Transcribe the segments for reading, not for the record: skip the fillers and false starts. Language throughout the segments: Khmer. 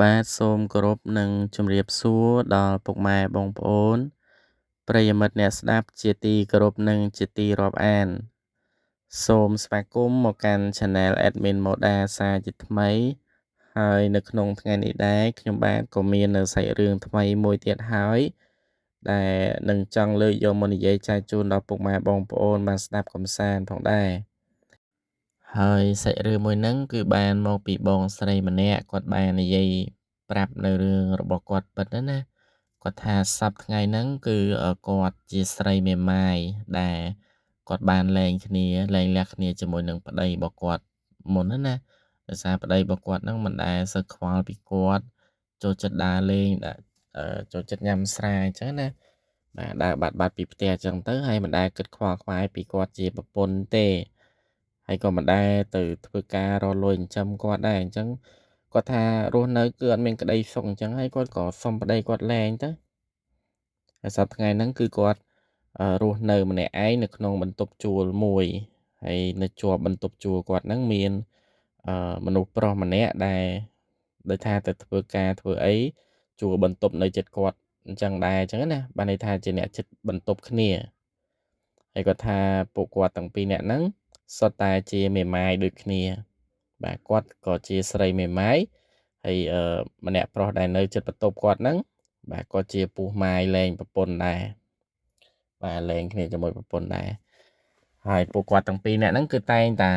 បាទសូមគោរពនិងជម្រាបសួរដល់ពុកម៉ែបងប្អូនប្រិយមិត្តអ្នកស្ដាប់ជាទីគោរពនិងជាទីរាប់អានសូមស្វាគមន៍មកកាន់ Channel Admin Moda សារជាថ្មីហើយនៅក្នុងថ្ងៃនេះដែរខ្ញុំបាទក៏មាននៅសាច់រឿងថ្មីមួយទៀតហើយដែលនឹងចង់លើកយកមកនិយាយចែកជូនដល់ពុកម៉ែបងប្អូនបានស្ដាប់កំសាន្តផងដែរហើយសាច់រឿងមួយហ្នឹងគឺបានមកពីបងស្រីម្នាក់គាត់បាននិយាយប្រាប់នៅរឿងរបស់គាត់ពិតណាគាត់ថាសប្តាហ៍ថ្ងៃហ្នឹងគឺគាត់ជាស្រីមេម៉ាយដែលគាត់បានលែងលះគ្នាជាមួយនឹងប្តីរបស់គាត់មុនណាដោយសារប្តីរបស់គាត់ហ្នឹងមិនដែលសូវខ្វល់ពីគាត់ចូលចិត្តដើរលេងចូលចិត្តញ៉ាំស្រាអញ្ចឹងណាបាទដើរបាត់ពីផ្ទះអញ្ចឹងទៅហើយមិនដែលគិតខ្វល់ខ្វាយពីគាត់ជាប្រពន្ធទេហើយក៏មិនដែលទៅធ្វើការរលួយចិញ្ចឹមគាត់ដែរអញ្ចឹងគាត់ថារស់នៅគឺអត់មានក្តីសុខអញ្ចឹងហើយគាត់ក៏សុំប្តីគាត់លែងទៅហើយសប្តាហ៍ថ្ងៃហ្នឹងគឺគាត់រស់នៅម្នាក់ឯងនៅក្នុងបន្ទប់ជួលមួយហើយនៅជាប់បន្ទប់ជួលគាត់ហ្នឹងមានមនុស្សប្រុសម្នាក់ដែលដោយថាទៅធ្វើការធ្វើអីជួលបន្ទប់នៅជិតគាត់អញ្ចឹងដែរអញ្ចឹងណាបានន័យថាជាអ្នកជិតបន្ទប់គ្នាហើយគាត់ថាពួកគាត់ទាំងពីរនាក់ហ្នឹងសុទ្ធតែជាមេម៉ាយដូចគ្នាបាទគាត់ក៏ជាស្រីមេម៉ាយហើយម្នាក់ប្រុសដែលនៅជិតបន្ទប់គាត់ហ្នឹងបាទក៏ជាពូម៉ាយលែងប្រពន្ធដែរបាទលែងគ្នាជាមួយប្រពន្ធដែរហើយពួកគាត់ទាំងពីរនាក់ហ្នឹងគឺតែងតា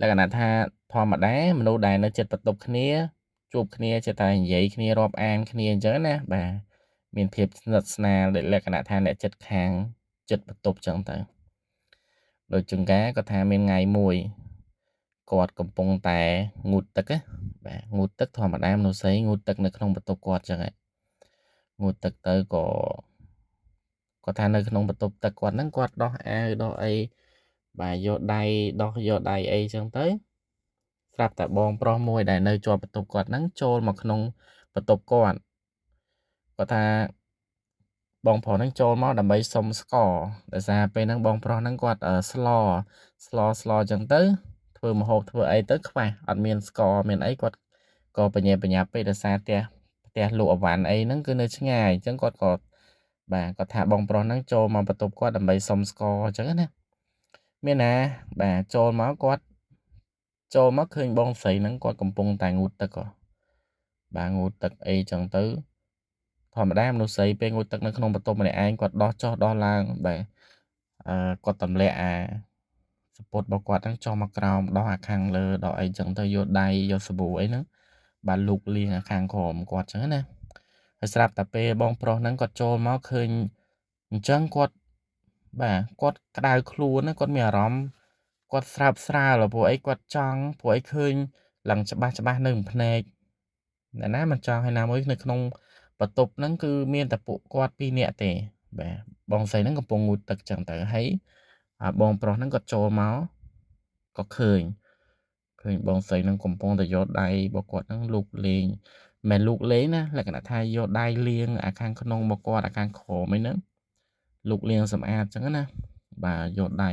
លក្ខណៈថាធម្មតាមនុស្សដែលនៅជិតបន្ទប់គ្នាជួបគ្នាចេះតែនិយាយគ្នារាប់អានគ្នាអញ្ចឹងណាបាទមានភាពស្និទ្ធស្នាលដោយលក្ខណៈថាអ្នកចិត្តខាងចិត្តបន្ទប់អញ្ចឹងទៅដោយចង្ការគាត់ថាមានថ្ងៃមួយគាត់កំពុងតែងូតទឹកណាបាទងូតទឹកធម្មតាមនុស្សស្រីងូតទឹកនៅក្នុងបន្ទប់គាត់អញ្ចឹងងូតទឹកទៅក៏គាត់ថានៅក្នុងបន្ទប់ទឹកគាត់ហ្នឹងគាត់ដោះអាវដោះអីបាទយកដៃដោះយកដៃអីអញ្ចឹងទៅស្រាប់តែបងប្រុសមួយដែលនៅជាប់បន្ទប់គាត់ហ្នឹងចូលមកក្នុងបន្ទប់គាត់ថាបងប្រុសហ្នឹងចូលមកដើម្បីសុំស្ករដោយសារពេលហ្នឹងបងប្រុសហ្នឹងគាត់ស្លអញ្ចឹងទៅធ្វើម្ហូបធ្វើអីទៅខ្វះអត់មានស្ករមានអីគាត់ក៏បញ្ញាបញ្ញាប់ពេកដោយសារផ្ទះលក់អវ៉ាន់អីហ្នឹងគឺនៅឆ្ងាយអញ្ចឹងគាត់ក៏បាទគាត់ថាបងប្រុសហ្នឹងចូលមកបន្ទប់គាត់ដើម្បីសុំស្ករអញ្ចឹងណាមានណាបាទចូលមកគាត់ចូលមកឃើញបងស្រីហ្នឹងគាត់កំពុងតែងូតទឹកបាទងូតទឹកអីចឹងទៅធម្មតាមនុស្សស្រីពេលងូតទឹកនៅក្នុងបន្ទប់ម្នាក់ឯងគាត់ដោះចុះដោះឡើងបាទគាត់ទម្លាក់សំពត់របស់គាត់ហ្នឹងចុះមកក្រោមដោះអាខាងលើដោះអីចឹងទៅយកដៃយកសាប៊ូអីហ្នឹងបាទលូកលាងអាខាងក្រោមគាត់ចឹងណាហើយស្រាប់តែពេលបងប្រុសហ្នឹងគាត់ចូលមកឃើញអញ្ចឹងគាត់បាទគាត់ក្តៅខ្លួនណាគាត់មានអារម្មណ៍គាត់ស្រើបស្រាលព្រោះអីគាត់ចង់ព្រោះអីឃើញឡើងច្បាស់នៅភ្នែកអ្នកណាមិនចង់ឲ្យណាមួយនៅក្នុងបន្ទប់ហ្នឹងគឺមានតែពួកគាត់ពីរនាក់ទេបាទបងស្រីហ្នឹងកំពុងងូតទឹកចឹងទៅហើយបងប្រុសហ្នឹងគាត់ចូលមកក៏ឃើញបងស្រីហ្នឹងកំពុងតែយកដៃរបស់គាត់ហ្នឹងលូកលេងមិនលូកលេងណាលក្ខណៈថាយកដៃលាងអាខាងក្នុងរបស់គាត់អាខាងក្រោមអីហ្នឹងលូកលាងសម្អាតចឹងណាបាទយកដៃ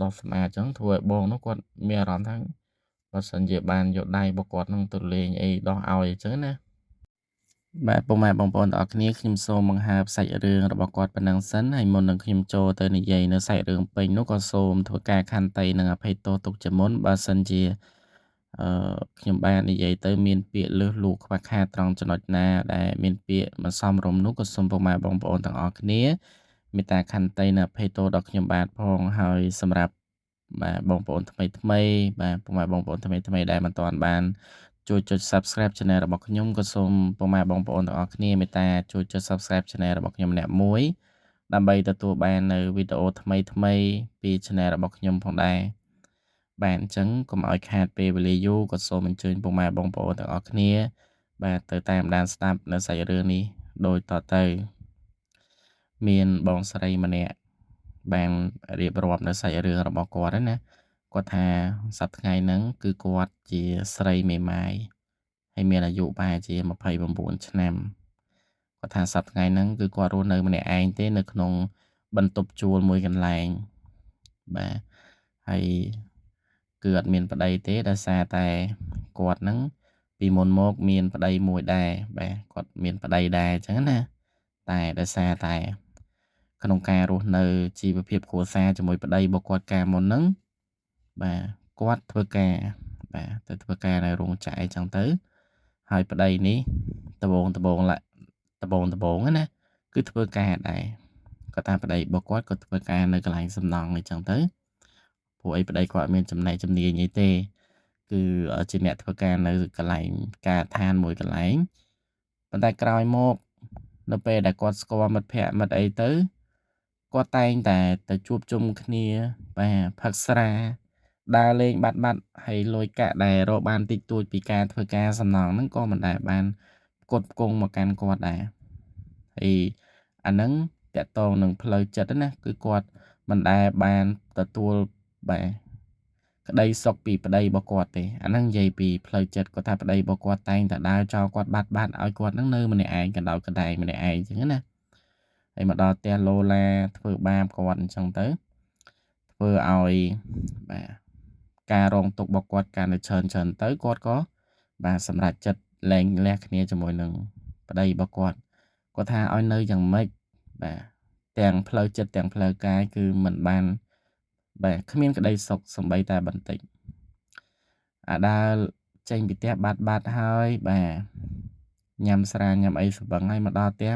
ដោះសម្អាតចឹងធ្វើឲ្យបងនោះគាត់មានអារម្មណ៍ថាបើសិនជាបានយកដៃរបស់គាត់ហ្នឹងទៅលេងអីដោះឲ្យអញ្ចឹងណាបាទពុកម៉ែបងប្អូនទាំងអស់គ្នាខ្ញុំសូមបង្ហើបសាច់រឿងរបស់គាត់ប៉ុណ្ណឹងសិនហើយមុននឹងខ្ញុំចូលទៅនិយាយនៅសាច់រឿងពេញនោះក៏សូមធ្វើការខន្តីនិងអភ័យទោសទុកជាមុនបើសិនជាខ្ញុំបាននិយាយទៅមានពាក្យលើសលួសខ្វះខាតត្រង់ចំណុចណាដែលមានពាក្យមិនសមរម្យនោះក៏សូមពុកម៉ែបងប្អូនទាំងអស់គ្នាមេត្តាខន្តីនិងអភ័យទោសដល់ខ្ញុំបាទផងហើយសម្រាប់បាទបងប្អូនថ្មីបាទពុកម៉ែបងប្អូនថ្មីដែលមិនទាន់បានជួយចុច Subscribe Channel របស់ខ្ញុំក៏សូមពុកម៉ែបងប្អូនទាំងអស់គ្នាមេត្តាជួយចុច Subscribe Channel របស់ខ្ញុំម្នាក់មួយដើម្បីទទួលបាននៅវីដេអូថ្មីពី Channel របស់ខ្ញុំផងដែរបាទអញ្ចឹងកុំឲ្យខាតពេលវេលាយូរក៏សូមអញ្ជើញពុកម៉ែបងប្អូនទាំងអស់គ្នាបាទទៅតាមដានស្ដាប់នៅសាច់រឿងនេះដូចតទៅមានបងស្រីម្នាក់បានរៀបរាប់នៅសាច់រឿងរបស់គាត់ណាគាត់ថាសប្តាហ៍ថ្ងៃហ្នឹងគឺគាត់ជាស្រីមេម៉ាយហើយមានអាយុប្រហែលជា29ឆ្នាំគាត់ថាសប្តាហ៍ថ្ងៃហ្នឹងគឺគាត់រស់នៅម្នាក់ឯងទេនៅក្នុងបន្ទប់ជួលមួយកន្លែងបាទហើយគឺអត់មានប្តីទេដោយសារតែគាត់ហ្នឹង ពីមុនមកមានប្តីមួយដែរបាទគាត់មានប្តីដែរអញ្ចឹងណាតែដោយសារតែក្នុងការរស់នៅជីវភាពគ្រួសារជាមួយប្តីរបស់គាត់កាលមុនហ្នឹងបាទគាត់ធ្វើការបាទទៅធ្វើការនៅរោងចក្រអីចឹងទៅហើយប្តីនេះដំបងណាគឺធ្វើការដែរគាត់ថាប្តីរបស់គាត់ក៏ធ្វើការនៅកន្លែងសំណង់អីចឹងទៅព្រោះអីប្តីគាត់មានចំណេះជំនាញអីទេគឺជាអ្នកធ្វើការនៅកន្លែងការឋានមួយកន្លែងប៉ុន្តែក្រោយមកនៅពេលដែលគាត់ស្គាល់មិត្តភ័ក្តិមិត្តអីទៅគាត់តែងតែទៅជួបជុំគ្នាបាទផឹកស្រាដើរលេងបាត់ហើយលុយកាក់ដែលរកបានតិចតួចពីការធ្វើការសំណង់ហ្នឹងក៏មិនដែលបានផ្គត់ផ្គង់មកកាន់គាត់ដែរហើយអាហ្នឹងតាក់ទងនឹងផ្លូវចិត្តណាគឺគាត់មិនដែលបានទទួលបាទក្តីសុខពីប្តីរបស់គាត់ទេអាហ្នឹងនិយាយពីផ្លូវចិត្តគាត់ថាប្តីរបស់គាត់តែងតែដើរចោលគាត់បាត់ឲ្យគាត់ហ្នឹងនៅម្នាក់ឯងកណ្ដោកណ្ដែងម្នាក់ឯងអញ្ចឹងណាហើយមកដល់ផ្ទះឡូឡាធ្វើបាបគាត់អញ្ចឹងទៅធ្វើឲ្យបាទការរងទុក្ខរបស់គាត់កាន់តែច្រើនទៅគាត់ក៏បាទសម្រេចចិត្តលែងលះគ្នាជាមួយនឹងប្តីរបស់គាត់ថាឲ្យនៅយ៉ាងម៉េចបាទទាំងផ្លូវចិត្តទាំងផ្លូវកាយគឺមិនបានបាទគ្មានក្តីសុខសំបីតែបន្តិចអាដើរចេញពីផ្ទះបាត់ហើយបាទញ៉ាំស្រាញ៉ាំអីសបឹងហើយមកដល់ផ្ទះ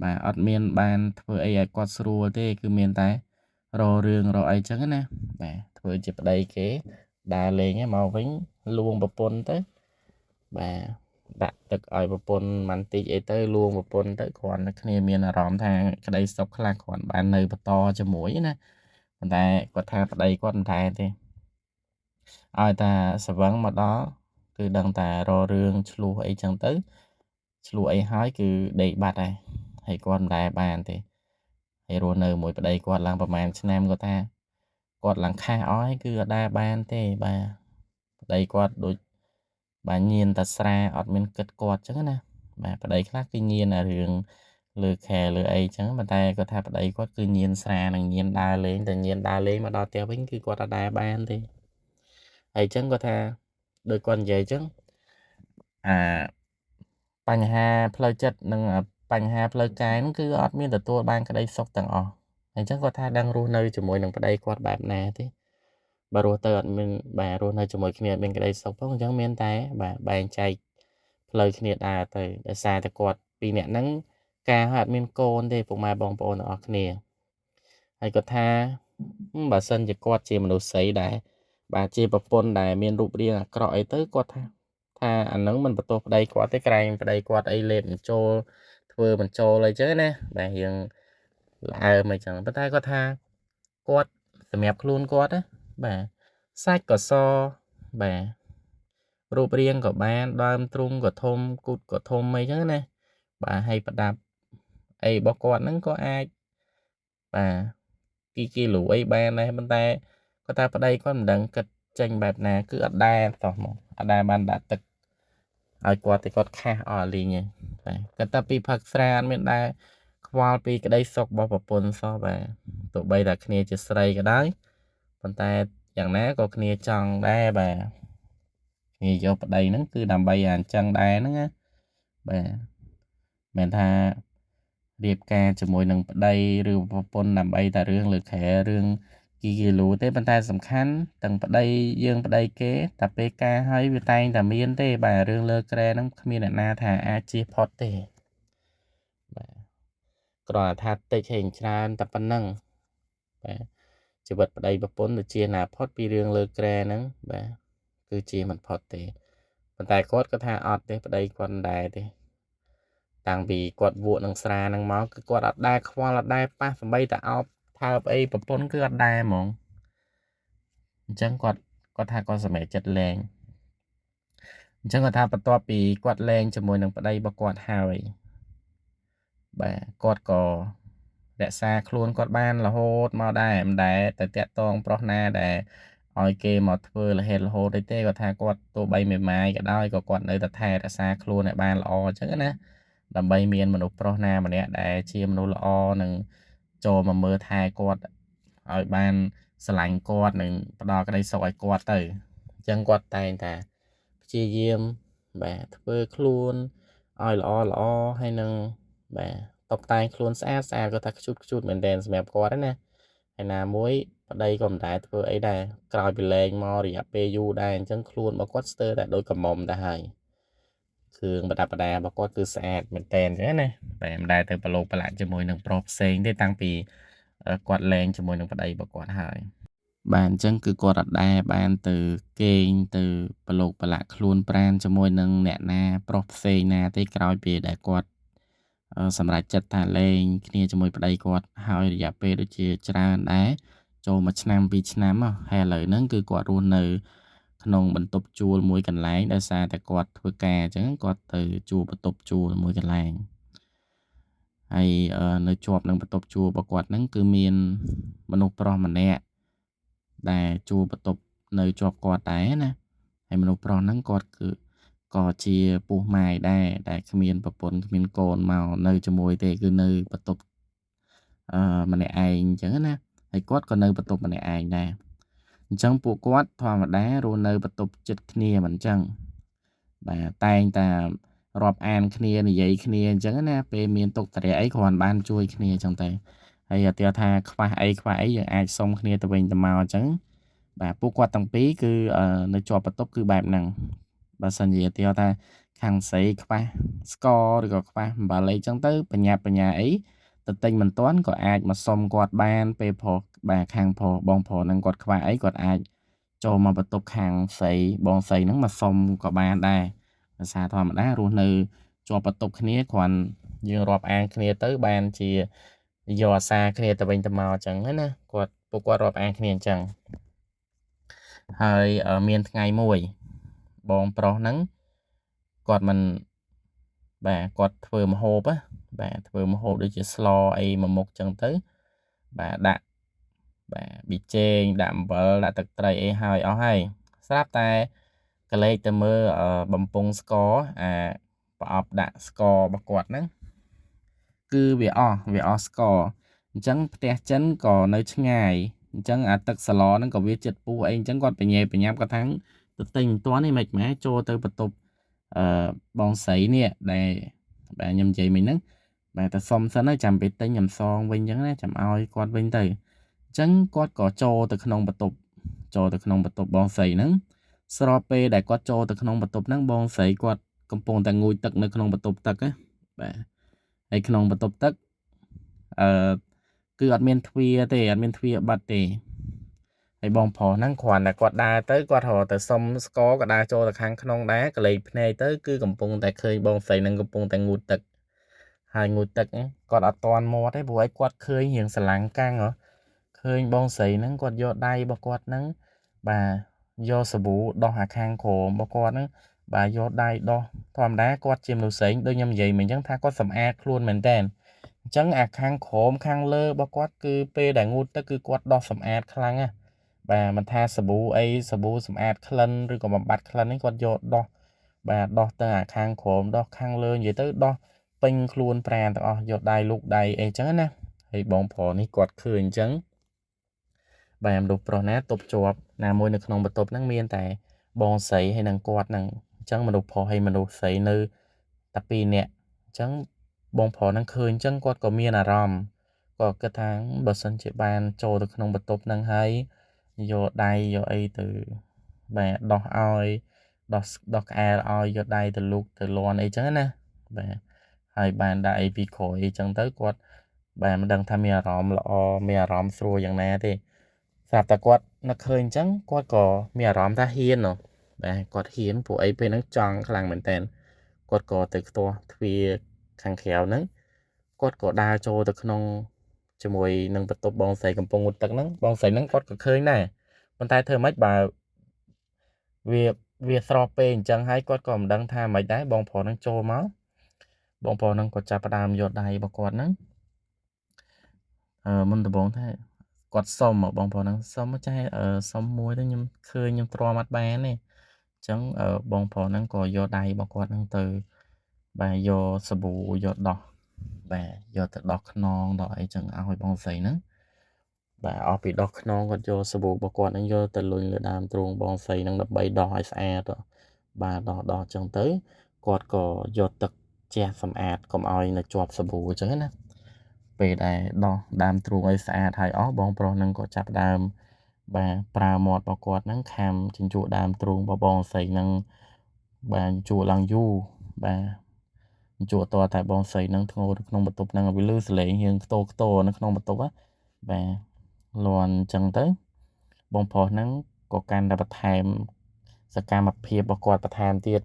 បាទអត់មានបានធ្វើអីឲ្យគាត់ស្រួលទេគឺមានតែររឿងរអីចឹងណាបាទធ្វើជាប្តីគេដើរលេងមកវិញលួងប្រពន្ធទៅបាទដាក់ទឹកឲ្យប្រពន្ធមិនតិចអីទៅលួងប្រពន្ធទៅគ្រាន់តែគ្នាមានអារម្មណ៍ថាក្តីសុខខ្លះគ្រាន់បាននៅបន្តជាមួយណាប៉ុន្តែគាត់ថាប្តីគាត់មិនដែរទេឲ្យតាស្វឹងមកដល់គឺដឹងតែររឿងឆ្លោះអីចឹងទៅឆ្លោះអីហើយគឺដេកបាត់ហើយគាត់មិនដែរបានទេហើយរស់នៅមួយប្តីគាត់ឡើងប្រហែលឆ្នាំគាត់ថាគាត់ឡើងខាសអស់ហើយគឺអត់ដែរបានទេបាទប្តីគាត់ដូចបាទញៀនតែស្រាអត់មានគិតគាត់ចឹងណាបាទប្តីខ្លះគឺញៀនអារឿងលើខែលើអីចឹងប៉ុន្តែគាត់ថាប្តីគាត់គឺញៀនស្រានិងញៀនដើរលេងតែញៀនដើរលេងមកដល់ផ្ទះវិញគឺគាត់អត់ដែរបានទេហើយចឹងគាត់ថាដូចគាត់និយាយចឹងអាបញ្ហាផ្លូវចិត្តនិងបញ្ហាផ្លូវកាយហ្នឹងគឺអត់មានទទួលបានក្តីសុខទាំងអស់អញ្ចឹងគាត់ថាដឹងរស់នៅជាមួយនឹងប្តីគាត់បែបណាទេបើរស់ទៅអត់មានបាទរស់នៅជាមួយគ្នាអត់មានក្តីសុខផងអញ្ចឹងមានតែបាទបែងចែកផ្លូវគ្នាដើរទៅដោយសារតែគាត់ពីរនាក់ហ្នឹងការហើយអត់មានកូនទេពុកម៉ែបងប្អូនទាំងអស់គ្នាហើយគាត់ថាបើសិនជាគាត់ជាមនុស្សស្រីដែរបាទជាប្រពន្ធដែលមានរូបរាងអាក្រក់អីទៅគាត់ថាអាហ្នឹងមិនបន្ទោសប្តីគាត់ទេក្រែងប្តីគាត់អីលេបបញ្ចូលធ្វើបញ្ចូលអីចឹងណាបាទរៀងល្អើមអីចឹងប៉ុន្តែគាត់ថាគាត់សម្រាប់ខ្លួនគាត់ណាបាទសាច់ក៏សបាទរូបរាងក៏បានដើមទ្រូងក៏ធំគូតក៏ធំអីចឹងណាបាទហើយប្រដាប់អីរបស់គាត់ហ្នឹងក៏អាចបាទគីឡូអីបានដែរប៉ុន្តែគាត់ថាប្តីគាត់មិនដឹងគិតចេញបែបណាគឺអត់ដែរតោះមកអត់ដែរបានដាក់ទឹកឲ្យគាត់តែគាត់ខាសអស់លីងហ្នឹងបាទគាត់ថាពីផឹកស្រាអត់មានដែរខ្វល់ពីក្តីសុខរបស់ប្រពន្ធសោះបាទទោះបីតែគ្នាជាស្រីក៏ដោយប៉ុន្តែយ៉ាងណាក៏គ្នាចង់ដែរបាទគ្នាយកប្តីហ្នឹងគឺដើម្បីអញ្ចឹងដែរហ្នឹងណាបាទមិនថារៀបការជាមួយនឹងប្តីឬប្រពន្ធដើម្បីតែរឿងលើខែរឿងគីឡូទេប៉ុន្តែសំខាន់ទាំងប្តីយើងប្តីគេតែពេលការហើយវាតែងតែមានទេបាទរឿងលើក្រែហ្នឹងគ្មានអ្នកណាថាអាចជៀសផុតទេបាទគ្រាន់តែថាតិចហេងច្រើនតែប៉ុណ្ណឹងបាទជីវិតប្តីប្រពន្ធទៅជាណាផុតពីរឿងលើក្រែហ្នឹងបាទគឺជាមិនផុតទេប៉ុន្តែគាត់ក៏ថាអត់ទេប្តីគាត់មិនដែរទេតាំងពីគាត់វក់នឹងស្រានឹងមកគឺគាត់អត់ដែរខ្វល់អត់ដែរប៉ះសម្បីតែអោបថើបអីប្រពន្ធគឺអត់ដែរហ្មងអញ្ចឹងគាត់ថាគាត់សម្រេចចិត្តលែងអញ្ចឹងគាត់ថាបន្ទាប់ពីគាត់លែងជាមួយនឹងប្តីរបស់គាត់ហើយបាទគាត់ក៏រក្សាខ្លួនគាត់បានរហូតមកដែរមិនដែលតែតាក់តងប្រុសណាដែលឲ្យគេមកធ្វើរហេតុរហូតអីទេគាត់ថាគាត់ទោះបីមេម៉ាយក៏ដោយក៏គាត់នៅតែថែរក្សាខ្លួនឲ្យបានល្អអញ្ចឹងណាដើម្បីមានមនុស្សប្រុសណាម្នាក់ដែលជាមនុស្សល្អនឹងចូលមកមើលថែគាត់ឲ្យបានស្រឡាញ់គាត់និងផ្ដល់ក្តីសុខឲ្យគាត់ទៅអញ្ចឹងគាត់តែងតែព្យាយាម បាទធ្វើខ្លួនឲ្យល្អហើយនឹងបាទតុបតែងខ្លួនស្អាតគាត់ថាខ្ជូតមែនទែនសម្រាប់គាត់ណាហើយណាមួយប្តីក៏មិនដែលធ្វើអីដែរក្រោយពីលែងមករយៈពេលយូរដែរអញ្ចឹងខ្លួនរបស់គាត់ស្ទើរតែដូចកំមុំដែរហើយគ្រឿងប្រដាប់ប្រដារបស់គាត់គឺស្អាតមែនទែនអញ្ចឹងណាបាទមិនដែលទៅប្រឡូកប្រឡាក់ជាមួយនឹងប្រុសផ្សេងទេតាំងពីគាត់លែងជាមួយនឹងប្តីរបស់គាត់ហើយបាទអញ្ចឹងគឺគាត់អត់ដែលបានទៅគេងទៅប្រឡូកប្រឡាក់ខ្លួនប្រាណជាមួយនឹងអ្នកណាប្រុសផ្សេងណាទេក្រោយពេលដែលគាត់សម្រេចចិត្តថាលែងគ្នាជាមួយប្តីគាត់ហើយរយៈពេលដូចជាច្រើនដែរចូល1ឆ្នាំ2ឆ្នាំហើយឥឡូវហ្នឹងគឺគាត់រស់នៅក្នុងបន្ទប់ជួលមួយកន្លែងដោយសារតែគាត់ធ្វើការអញ្ចឹងគាត់ទៅជួលបន្ទប់ជួលមួយកន្លែងហើយនៅជាប់នឹងបន្ទប់ជួលរបស់គាត់ហ្នឹងគឺមានមនុស្សប្រុសម្នាក់ដែលជួលបន្ទប់នៅជាប់គាត់ដែរណាហើយមនុស្សប្រុសហ្នឹងគាត់គឺក៏ជាពោះម៉ាយដែរដែលគ្មានប្រពន្ធគ្មានកូនមកនៅជាមួយទេគឺនៅបន្ទប់ម្នាក់ឯងអញ្ចឹងណាហើយគាត់ក៏នៅបន្ទប់ម្នាក់ឯងដែរអញ្ចឹងពួកគាត់ធម្មតារស់នៅបន្ទប់ចិត្តគ្នាមិនអញ្ចឹងបាទតែងតែរាប់អានគ្នានិយាយគ្នាអញ្ចឹងណាពេលមានទុក្ខធុរៈអីគ្រាន់បានជួយគ្នាអញ្ចឹងទៅហើយអាទិថាខ្វះអីយើងអាចសុំគ្នាទៅវិញទៅមកអញ្ចឹងបាទពួកគាត់ទាំងពីរគឺនៅជាប់បន្ទប់គឺបែបហ្នឹងបើសិនជាអាទិថាខាងស្រីខ្វះស្ករឬក៏ខ្វះអំបិលអីចឹងទៅបញ្ញាអីទៅទិញមិនទាន់ក៏អាចមកសុំគាត់បានពេលប្រុសបាទខាងប្រុសបងប្រុសហ្នឹងគាត់ខ្វះអីគាត់អាចចូលមកបន្ទប់ខាងស្រីបងស្រីហ្នឹងមកសុំក៏បានដែរភាសាធម្មតារស់នៅជាប់បន្ទប់គ្នាគ្រាន់យើងរាប់អានគ្នាទៅបានជាយកអាសាគ្នាទៅវិញទៅមកអញ្ចឹងណាពួកគាត់រាប់អានគ្នាអញ្ចឹងហើយមានថ្ងៃមួយបងប្រុសហ្នឹងគាត់មិនបាទគាត់ធ្វើម្ហូបបាទធ្វើម្ហូបដូចជាស្លអីមួយមុខអញ្ចឹងទៅបាទដាក់បាទប៊ីចេងដាក់អំបិលដាក់ទឹកត្រីអីហើយអស់ហើយស្រាប់តែកលេចទៅមើលបំពង់ស្ករប្រអប់ដាក់ស្កររបស់គាត់ហ្នឹងគឺវាអស់ស្ករអញ្ចឹងផ្ទះចិនក៏នៅឆ្ងាយអញ្ចឹងអាទឹកសឡហ្នឹងក៏វាចិត្តពុះអីអញ្ចឹងគាត់បញ្ញាប់គាត់ថាទៅទិញមិនទាន់នេះមិនម៉ែចូលទៅបន្ទប់បងស្រីនេះដែលបាទខ្ញុំនិយាយមិញហ្នឹងបាទតែសុំសិនហើយចាំពេលទិញខ្ញុំសងវិញអញ្ចឹងណាចាំឲ្យគាត់វិញទៅអញ្ចឹងគាត់ក៏ចូលទៅក្នុងបន្ទប់បងស្រីហ្នឹងស្របពេលដែលគាត់ចូលទៅក្នុងបន្ទប់ហ្នឹងបងស្រីគាត់កំពុងតែងូតទឹកនៅក្នុងបន្ទប់ទឹកណាបាទហើយក្នុងបន្ទប់ទឹកគឺអត់មានទ្វារទេអត់មានទ្វារបិទទេហើយបងប្រុសហ្នឹងគ្រាន់តែគាត់ដើរទៅគាត់រកទៅសុំស្ករក៏ដើរចូលទៅខាងក្នុងដែរកលេចភ្នែកទៅគឺកំពុងតែឃើញបងស្រីហ្នឹងកំពុងតែងូតទឹកហើយងូតទឹកគាត់អត់តាន់មាត់ទេព្រោះឯគាត់ឃើញរៀងស្រឡាំងកាំងឃើញបងស្រីហ្នឹងគាត់យកដៃរបស់គាត់ហ្នឹងបាទយកសាប៊ូដោះអាខាងក្រោមរបស់គាត់ហ្នឹងបាទយកដៃដោះធម្មតាគាត់ជាមនុស្សស្រីដូចខ្ញុំនិយាយមិញអញ្ចឹងថាគាត់សម្អាតខ្លួនមែនតើអញ្ចឹងអាខាងក្រោមខាងលើរបស់គាត់គឺពេលដែលងូតទឹកគឺគាត់ដោះសម្អាតខ្លាំងណាស់បាទមិនថាសាប៊ូអីសាប៊ូសម្អាតក្លិនឬក៏បំបត្តិក្លិននេះគាត់យកដោះបាទដោះទៅអាខាងក្រោមដោះខាងលើនិយាយទៅដោះពេញខ្លួនប្រាណទាំងអស់យកដៃលូកដៃអីចឹងណាហើយបងប្រុសនេះគាត់ឃើញអញ្ចឹងបាទមនុស្សប្រុសណាទប់ជាប់ណាមួយនៅក្នុងបន្ទប់ហ្នឹងមានតែបងស្រីហើយនឹងគាត់ហ្នឹងអញ្ចឹងមនុស្សប្រុសហើយមនុស្សស្រីនៅតែ2នាក់អញ្ចឹងបងប្រុសហ្នឹងឃើញអញ្ចឹងគាត់ក៏មានអារម្មណ៍ក៏គិតថាបើសិនជាបានចូលទៅក្នុងបន្ទប់ហ្នឹងហើយយកដៃយកអីទៅបាទដោះឲ្យដោះក្អែលឲ្យយកដៃទៅលូកទៅលាន់អីចឹងណាបាទហើយបានដាក់អីពីក្រោយអីចឹងទៅគាត់បាទមិនដឹងថាមានអារម្មណ៍ល្អមានអារម្មណ៍ស្រួលយ៉ាងណាទេស្រាប់តែគាត់នឹកឃើញអញ្ចឹងគាត់ក៏មានអារម្មណ៍ថាហ៊ានបាទគាត់ហ៊ានព្រោះអីពេលហ្នឹងចង់ខ្លាំងមែនតើគាត់ក៏ទៅខ្ទាស់ទ្វារខាងក្រៅហ្នឹងគាត់ក៏ដើរចូលទៅក្នុងជាមួយនឹងបន្ទប់បងស្រីកំពុងងូតទឹកហ្នឹងបងស្រីហ្នឹងគាត់ក៏ឃើញដែរប៉ុន្តែធ្វើម៉េចបើវាស្រស់ពេកអញ្ចឹងហើយគាត់ក៏មិនដឹងថាម៉េចដែរបងប្រុសហ្នឹងចូលមកបងប្រុសហ្នឹងក៏ចាប់ផ្ដើមយកដៃរបស់គាត់ហ្នឹងមុនដំបូងថាគាត់សុំបងប្រុសហ្នឹងសុំចាសុំមួយទៅខ្ញុំឃើញខ្ញុំទ្រាំអត់បានទេអញ្ចឹងបងប្រុសហ្នឹងក៏យកដៃរបស់គាត់ហ្នឹងទៅបាទយកសាប៊ូយកដោះបាទយកទៅដោះខ្នងដោះអីចឹងឲ្យបងស្រីហ្នឹងបាទអស់ពីដោះខ្នងគាត់យកសាប៊ូរបស់គាត់ហ្នឹងយកទៅលុញលើដើមទ្រូងបងស្រីហ្នឹងដើម្បីដោះឲ្យស្អាត បាទដកចឹងទៅគាត់ក៏យកទឹកជះសម្អាតកុំឲ្យនៅជាប់សាប៊ូអញ្ចឹងណាពេលដែលដោះដើមទ្រូងឲ្យស្អាតហើយអស់បងប្រុសនឹងក៏ចាប់ដើមបាទប្រើមាត់របស់គាត់ហ្នឹងខាំជញ្ជក់ដើមទ្រូងរបស់បងស្រីនឹងបាទជក់ឡើងយូរបាទជក់តតែបងស្រីនឹងធ្ងោនៅក្នុងបន្ទប់ហ្នឹងឲ្យវាលឺសលេងរៀងខ្ទរនៅក្នុងបន្ទប់បាទលាន់អញ្ចឹងទៅបងប្រុសហ្នឹងក៏កាន់តែបន្ថែមសកម្មភាពរបស់គាត់បន្ថែមទៀត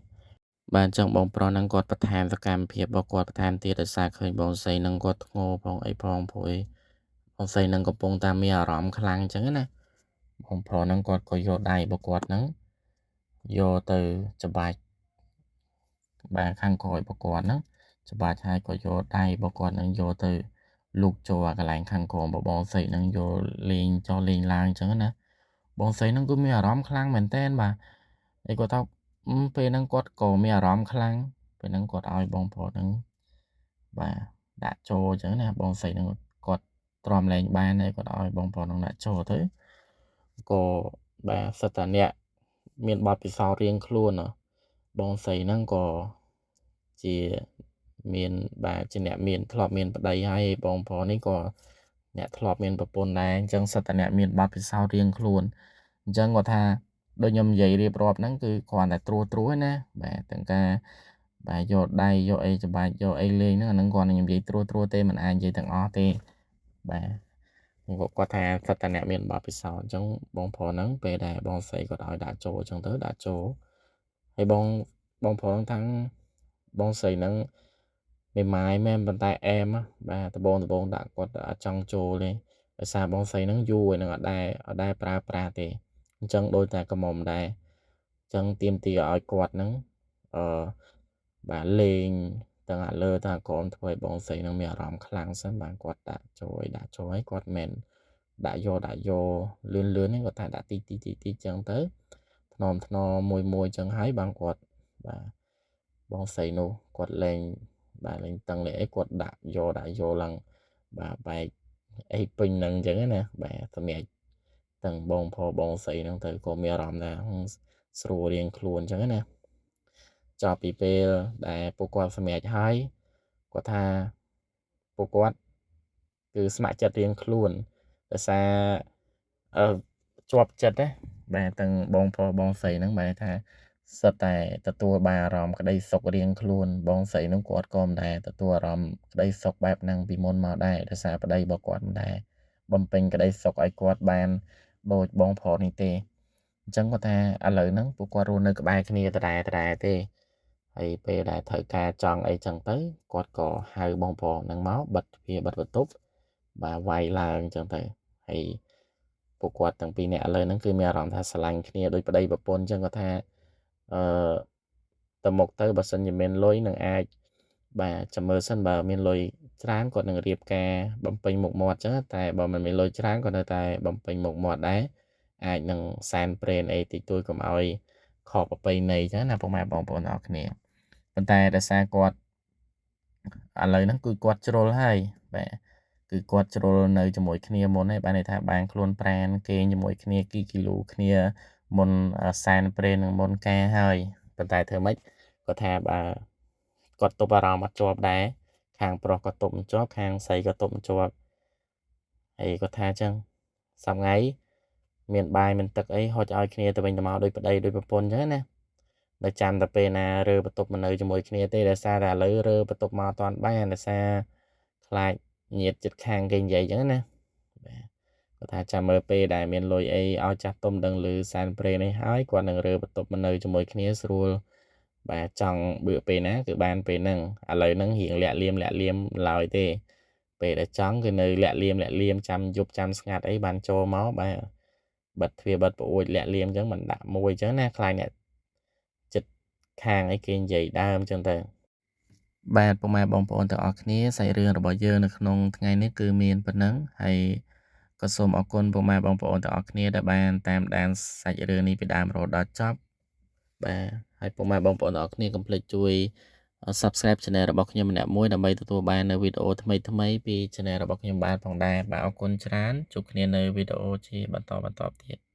បាទអញ្ចឹងបងប្រុសហ្នឹងគាត់បន្ថែមសកម្មភាពរបស់គាត់បន្ថែមទៀតដោយសារឃើញបងស្រីហ្នឹងគាត់ធ្ងោផងអីផងព្រោះអីបងស្រីហ្នឹងកំពុងតែមានអារម្មណ៍ខ្លាំងអញ្ចឹងណាបងប្រុសហ្នឹងគាត់ក៏យកដៃរបស់គាត់ហ្នឹងយកទៅច្បាច់បាទខាងក្រោយរបស់គាត់ហ្នឹងច្បាច់ហើយក៏យកដៃរបស់គាត់ហ្នឹងយកទៅលូកចូលអាកន្លែងខាងក្រោមរបស់បងស្រីហ្នឹងយកលេងចុះលេងឡើងអញ្ចឹងណាបងស្រីហ្នឹងគឺមានអារម្មណ៍ខ្លាំងមែនតើបាទឯគាត់ថាពេលហ្នឹងគាត់ក៏មានអារម្មណ៍ខ្លាំងពេលហ្នឹងគាត់ឲ្យបងប្រុសហ្នឹងបាទដាក់ចូលអញ្ចឹងណាបងស្រីហ្នឹងគាត់ទ្រាំលែងបានហើយគាត់ឲ្យបងប្រុសហ្នឹងដាក់ចូលទៅក៏បាទសិតតាអ្នកមានបទពិសោធន៍រៀងខ្លួនបងស្រីហ្នឹងក៏ជាមានបាទជាអ្នកមានធ្លាប់មានប្តីហើយបងប្រុសនេះក៏អ្នកធ្លាប់មានប្រពន្ធដែរអញ្ចឹងសិតតាអ្នកមានបទពិសោធន៍រៀងខ្លួនអញ្ចឹងគាត់ថាដូចខ្ញុំនិយាយរៀបរាប់ហ្នឹងគឺគ្រាន់តែត្រួសណាបាទទាំងការបាទយកដៃយកអីច្បាច់យកអីលេងហ្នឹងអាហ្នឹងគ្រាន់តែខ្ញុំនិយាយត្រួសទេមិនអាចនិយាយទាំងអស់ទេបាទគាត់ថាសិតតាអ្នកមានបទពិសោធន៍អញ្ចឹងបងប្រុសហ្នឹងពេលដែលបងស្រីគាត់ឲ្យដាក់ចូលអញ្ចឹងទៅដាក់ចូលហើយបងប្រុសហ្នឹងបងស្រីហ្នឹងមេម៉ាយមែនប៉ុន្តែអែមបាទដបងដាក់គាត់អត់ចង់ចូលទេដោយសារបងស្រីហ្នឹងយូរហើយនឹងអត់ដែលប្រើប្រាស់ទេអញ្ចឹងដូចតែកមុំដែរអញ្ចឹងទាមទារឲ្យគាត់ហ្នឹងបាទលេងទាំងអាលើទាំងអាក្រោមធ្វើឲ្យបងស្រីហ្នឹងមានអារម្មណ៍ខ្លាំងសិនបាទគាត់ដាក់ចូលឲ្យគាត់មិនដាក់យកលឿនហ្នឹងគាត់ថាដាក់ទីចឹងទៅថ្នមមួយចឹងហើយបានគាត់បាទបងស្រីនោះគាត់លេងតឹងលេងអីគាត់ដាក់យកឡើងបាទបែកអីពេញហ្នឹងអញ្ចឹងណាបាទសម្រាប់ទាំងបងស្រីហ្នឹងទៅក៏មានអារម្មណ៍ថាស្រួលរៀងខ្លួនអញ្ចឹងណាចប់ពីពេលដែលពួកគាត់សម្រេចហើយគាត់ថាពួកគាត់គឺស្ម័គ្រចិត្តរៀងខ្លួនដោយសារជាប់ចិត្តណាបាទទាំងបងប្រុសបងស្រីហ្នឹងបាទថាសិតតែទទួលបានអារម្មណ៍ក្តីសុខរៀងខ្លួនបងស្រីហ្នឹងគាត់ក៏មិនដែលទទួលអារម្មណ៍ក្តីសុខបែបហ្នឹងពីមុនមកដែរដោយសារប្តីរបស់គាត់មិនដែលបំពេញក្តីសុខឲ្យគាត់បានដូចបងប្រុសនេះទេអញ្ចឹងគាត់ថាឥឡូវហ្នឹងពួកគាត់រស់នៅក្បែរគ្នាដដែលទេហើយពេលដែលត្រូវការចង់អីចឹងទៅគាត់ក៏ហៅបងប្រុសហ្នឹងមកបិទបន្ទប់បាទវាយឡើងអញ្ចឹងទៅហើយពួកគាត់ទាំងពីរនាក់ឥឡូវហ្នឹងគឺមានអារម្មណ៍ថាស្រឡាញ់គ្នាដូចប្តីប្រពន្ធអញ្ចឹងគាត់ថាទៅមុខទៅបើសិនជាមានលុយនឹងអាចបាទចាំមើលសិនបើមានលុយច្រើនគាត់នឹងរៀបការបំពេញមុខមាត់អញ្ចឹងតែបើមិនមានលុយច្រើនគាត់នៅតែបំពេញមុខមាត់ដែរអាចនឹងសែនព្រេនអីតិចតួចកុំឲ្យខកប្រពៃណីអញ្ចឹងណាពុកម៉ែបងប្អូនអរគ្នាប៉ុន្តែដោយសារគាត់ឥឡូវហ្នឹងគឺគាត់ជ្រុលហើយបាទគឺគាត់ជ្រុលនៅជាមួយគ្នាមុនហើយបានន័យថាបានខ្លួនប្រានគេងជាមួយគ្នាគីឡូគ្នាមុនសែនព្រេននឹងមុនការហើយប៉ុន្តែធ្វើម៉េចគាត់ថាបើគាត់ទប់អារម្មណ៍អត់ជាប់ដែរខាងប្រុសក៏ទប់មិនជាប់ខាងស្រីក៏ទប់មិនជាប់ហើយគាត់ថាអញ្ចឹងសប្ងៃមានបាយមានទឹកអីហុចឲ្យគ្នាទៅវិញទៅមកដូចប្តីដូចប្រពន្ធអញ្ចឹងណានៅចាំតែពេលណារើបន្ទប់មកនៅជាមួយគ្នាទេដោយសារតែឥឡូវរើបន្ទប់មកអត់ទាន់បានដោយសារខ្លាចញាតិចិត្តខាងគេនិយាយអញ្ចឹងណាបាទគាត់ថាចាំមើលពេលដែលមានលុយអីឲ្យចាស់ទុំដឹងឮសែនព្រេននេះហើយគាត់នឹងរើបន្ទប់មកនៅជាមួយគ្នាស្រួលបាទចង់បឿពេលណាគឺបានពេលហ្នឹងឥឡូវហ្នឹងរៀងលាក់លៀមឡើយទេពេលដែលចង់គឺនៅលាក់លៀមចាំយប់ចាំស្ងាត់អីបានចូលមកបាទបិទទ្វារបិទប្អួចលាក់លៀមអញ្ចឹងមិនដាក់មួយអញ្ចឹងណាខ្លាចអ្នកចិត្តខាងអីគេនិយាយដើមអញ្ចឹងទៅបាទពុកម៉ែបងប្អូនទាំងអស់គ្នាសាច់រឿងរបស់យើងនៅក្នុងថ្ងៃនេះគឺមានប៉ុណ្ណឹងហើយក៏សូមអរគុណពុកម៉ែបងប្អូនទាំងអស់គ្នាដែលបានតាមដានសាច់រឿងនេះពីដើមរហូតដល់ចប់បាទហើយពុកម៉ែបងប្អូនទាំងអស់គ្នាកុំភ្លេចជួយ Subscribe Channel របស់ខ្ញុំម្នាក់មួយដើម្បីទទួលបាននៅវីដេអូថ្មីៗពី Channel របស់ខ្ញុំបានផងដែរបាទអរគុណច្រើនជួបគ្នានៅវីដេអូជាបន្តទៀត